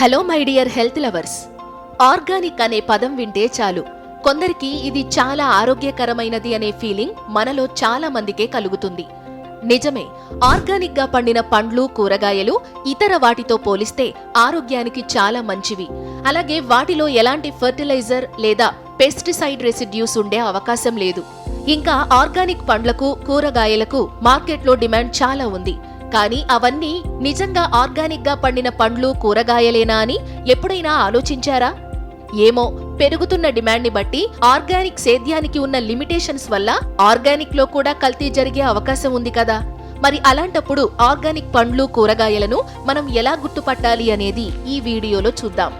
Hello my dear health lovers. Organic అనే పదం వింటే చాలు కొందరికి ఇది చాలా ఆరోగ్యకరమైనది అనే ఫీలింగ్ మనలో చాలా మందికే కలుగుతుంది. నిజమే, ఆర్గానిక్ గా పండిన పండ్లు, కూరగాయలు ఇతర వాటితో పోలిస్తే ఆరోగ్యానికి చాలా మంచివి. అలాగే వాటిలో ఎలాంటి ఫర్టిలైజర్ లేదా పెస్టిసైడ్ రెసిడ్యూస్ ఉండే అవకాశం లేదు. ఇంకా ఆర్గానిక్ పండ్లకు, కూరగాయలకు మార్కెట్లో డిమాండ్ చాలా ఉంది. కానీ అవన్నీ నిజంగా ఆర్గానిక్ గా పండిన పండ్లు, కూరగాయలేనా అని ఎప్పుడైనా ఆలోచించారా? ఏమో, పెరుగుతున్న డిమాండ్ ని బట్టి ఆర్గానిక్ సేద్యానికి ఉన్న లిమిటేషన్స్ వల్ల ఆర్గానిక్ లో కూడా కల్తీ జరిగే అవకాశం ఉంది కదా. మరి అలాంటప్పుడు ఆర్గానిక్ పండ్లు, కూరగాయలను మనం ఎలా గుర్తుపట్టాలి అనేది ఈ వీడియోలో చూద్దాం.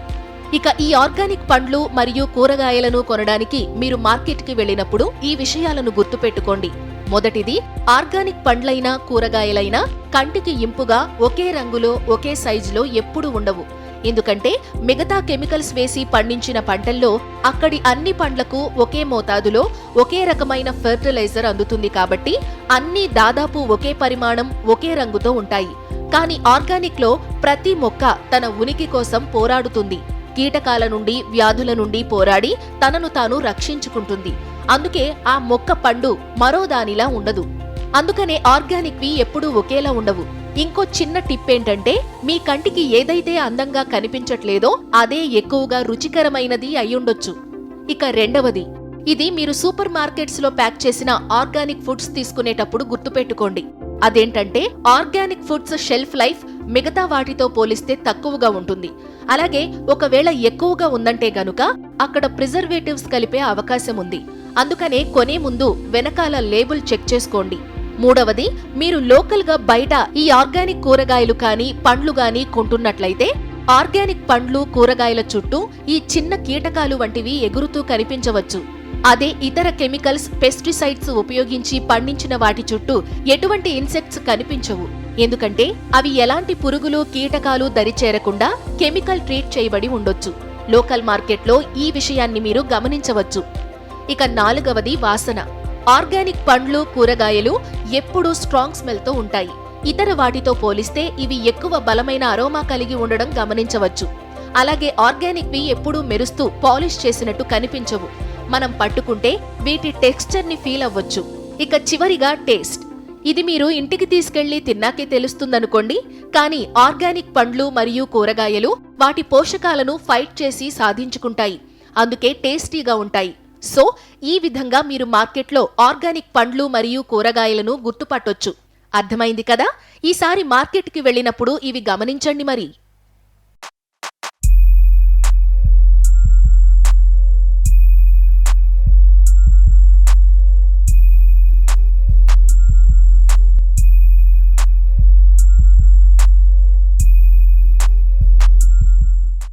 ఇక ఈ ఆర్గానిక్ పండ్లు మరియు కూరగాయలను కొనడానికి మీరు మార్కెట్ కి వెళ్ళినప్పుడు ఈ విషయాలను గుర్తుపెట్టుకోండి. మొదటిది, ఆర్గానిక్ పండ్లైనా కూరగాయలైనా కంటికి ఇంపుగా ఒకే రంగులో, ఒకే సైజులో ఎప్పుడూ ఉండవు. ఎందుకంటే మిగతా కెమికల్స్ వేసి పండించిన పంటల్లో అక్కడి అన్ని పండ్లకు ఒకే మోతాదులో ఒకే రకమైన ఫెర్టిలైజర్ అందుతుంది. కాబట్టి అన్నీ దాదాపు ఒకే పరిమాణం, ఒకే రంగుతో ఉంటాయి. కానీ ఆర్గానిక్ లో ప్రతి మొక్క తన ఉనికి కోసం పోరాడుతుంది. కీటకాల నుండి, వ్యాధుల నుండి పోరాడి తనను తాను రక్షించుకుంటుంది. అందుకే ఆ మొక్క పండు మరో దానిలా ఉండదు. అందుకనే ఆర్గానిక్ వి ఎప్పుడూ ఒకేలా ఉండవు. ఇంకో చిన్న టిప్ ఏంటంటే, మీ కంటికి ఏదైతే అందంగా కనిపించట్లేదో అదే ఎక్కువగా రుచికరమైనది అయ్యుండొచ్చు. ఇక రెండవది, ఇది మీరు సూపర్ మార్కెట్స్ లో ప్యాక్ చేసిన ఆర్గానిక్ ఫుడ్స్ తీసుకునేటప్పుడు గుర్తుపెట్టుకోండి. అదేంటంటే ఆర్గానిక్ ఫుడ్స్ షెల్ఫ్ లైఫ్ మిగతా వాటితో పోలిస్తే తక్కువగా ఉంటుంది. అలాగే ఒకవేళ ఎక్కువగా ఉందంటే గనుక అక్కడ ప్రిజర్వేటివ్స్ కలిపే అవకాశం ఉంది. అందుకనే కొనే ముందు వెనకాల లేబుల్ చెక్ చేసుకోండి. మూడవది, మీరు లోకల్ గా బయట ఈ ఆర్గానిక్ కూరగాయలు కానీ పండ్లు గాని కొంటున్నట్లయితే ఆర్గానిక్ పండ్లు, కూరగాయల చుట్టూ ఈ చిన్న కీటకాలు వంటివి ఎగురుతూ కనిపించవచ్చు. అదే ఇతర కెమికల్స్, పెస్టిసైడ్స్ ఉపయోగించి పండించిన వాటి చుట్టూ ఎటువంటి ఇన్సెక్ట్స్ కనిపించవు. ఎందుకంటే అవి ఎలాంటి పురుగులు, కీటకాలు దరిచేరకుండా కెమికల్ ట్రీట్ చేయబడి ఉండొచ్చు. లోకల్ మార్కెట్లో ఈ విషయాన్ని మీరు గమనించవచ్చు. ఇక నాలుగవది, వాసన. ఆర్గానిక్ పండ్లు, కూరగాయలు ఎప్పుడూ స్ట్రాంగ్ స్మెల్ తో ఉంటాయి. ఇతర వాటితో పోలిస్తే ఇవి ఎక్కువ బలమైన అరోమా కలిగి ఉండడం గమనించవచ్చు. అలాగే ఆర్గానిక్ వి ఎప్పుడూ మెరుస్తూ పాలిష్ చేసినట్టు కనిపించవు. మనం పట్టుకుంటే వీటి టెక్స్చర్ ని ఫీల్ అవ్వచ్చు. ఇక చివరిగా టేస్ట్. ఇది మీరు ఇంటికి తీసుకెళ్లి తిన్నాకే తెలుస్తుందనుకోండి. కానీ ఆర్గానిక్ పండ్లు మరియు కూరగాయలు వాటి పోషకాలను ఫైట్ చేసి సాధించుకుంటాయి. అందుకే టేస్టీగా ఉంటాయి. సో ఈ విధంగా మీరు మార్కెట్లో ఆర్గానిక్ పండ్లు మరియు కూరగాయలను గుర్తుపట్టొచ్చు. అర్థమైంది కదా? ఈసారి మార్కెట్కి వెళ్ళినప్పుడు ఇవి గమనించండి మరి.